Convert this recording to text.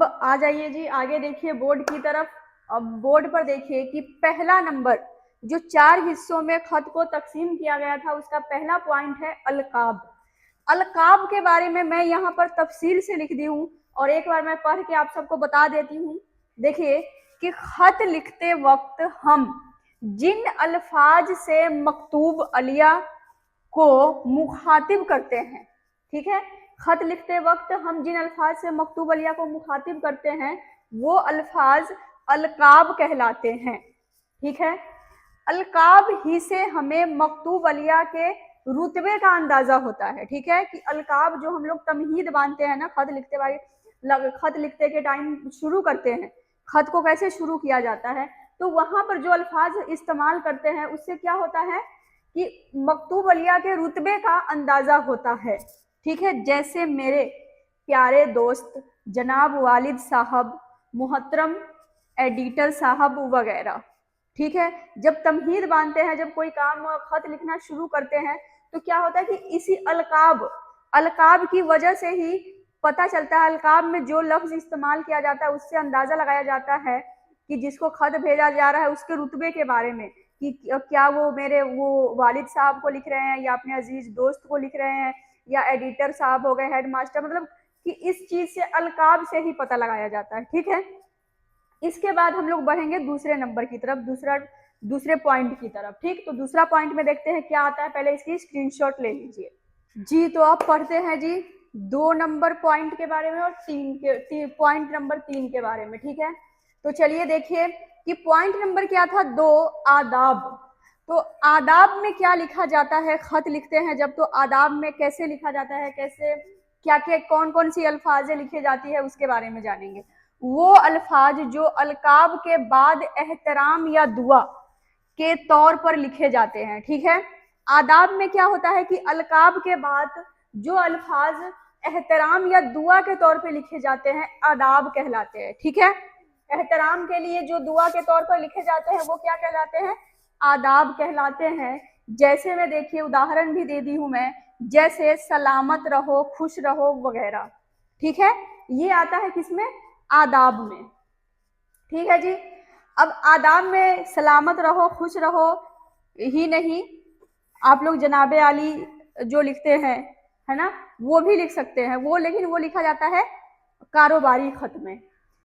अब आ जाइए जी आगे, देखिए बोर्ड की तरफ। अब बोर्ड पर देखिए कि पहला नंबर जो 4 हिस्सों में खत को तकसीम किया गया था, उसका पहला पॉइंट है अलकाब। अलकाब के बारे में मैं यहाँ पर तफसील से लिख दी हूँ और एक बार मैं पढ़ के आप सबको बता देती हूँ। देखिए कि खत लिखते वक्त हम जिन अल्फाज से मकतूब अलिया को मुखातिब करते हैं, ठीक है, खत लिखते वक्त हम जिन अल्फाज से मकतूब अलिया को मुखातिब करते हैं वो अल्फाज अलकाब कहलाते हैं, ठीक है। अलकाब ही से हमें मकतूब अलिया के रुतबे का अंदाजा होता है, ठीक है, कि अलकाब जो हम लोग तमहीद बांधते हैं ना खत लिखते के टाइम शुरू करते हैं, खत को कैसे शुरू किया जाता है, तो वहां पर जो अल्फाज इस्तेमाल करते हैं उससे क्या होता है कि मकतूब अलिया के रुतबे का अंदाजा होता है, ठीक है। जैसे मेरे प्यारे दोस्त जनाब वालिद साहब, मुहतरम एडिटर साहब वगैरह, ठीक है। जब तमहीद बांधते हैं, जब कोई काम खत लिखना शुरू करते हैं, तो क्या होता है कि इसी अलकाब की वजह से ही पता चलता है, अलकाब में जो लफ्ज इस्तेमाल किया जाता है उससे अंदाजा लगाया जाता है कि जिसको खत भेजा जा रहा है उसके रुतबे के बारे में, कि क्या वो मेरे वालिद साहब को लिख रहे हैं या अपने अजीज दोस्त को लिख रहे हैं या एडिटर साहब हो गए, हेड मास्टर, मतलब कि इस चीज से अलकाब से ही पता लगाया जाता है, ठीक है। इसके बाद हम लोग बढ़ेंगे दूसरे नंबर की तरफ, दूसरे पॉइंट की तरफ, ठीक। तो दूसरा पॉइंट में देखते हैं क्या आता है, पहले इसकी स्क्रीनशॉट ले लीजिए जी। तो आप पढ़ते हैं जी 2 नंबर पॉइंट के बारे में और पॉइंट नंबर 3 के बारे में, ठीक है। तो चलिए देखिए कि पॉइंट नंबर क्या था, 2 आदाब। तो आदाब में क्या लिखा जाता है, खत लिखते हैं जब, तो आदाब में कैसे लिखा जाता है, कैसे क्या क्या कौन कौन सी अल्फाजें लिखी जाती है उसके बारे में जानेंगे। वो अल्फाज जो अलकाब के बाद एहतराम या दुआ के तौर पर लिखे जाते हैं, ठीक है। आदाब में क्या होता है कि अलकाब के बाद जो अल्फाज एहतराम या दुआ के तौर पे लिखे जाते हैं आदाब कहलाते हैं, ठीक है। एहतराम के लिए जो दुआ के तौर पर लिखे जाते हैं वो क्या कहलाते हैं, आदाब कहलाते हैं। जैसे में देखिए उदाहरण भी दे दी हूं मैं, जैसे सलामत रहो, खुश रहो वगैरह, ठीक है। ये आता है किसमें, आदाब में, ठीक है जी। अब आदाब में सलामत रहो, खुश रहो ही नहीं, आप लोग जनाबे आली जो लिखते हैं है ना, वो भी लिख सकते हैं, वो लेकिन वो लिखा जाता है कारोबारी खत में,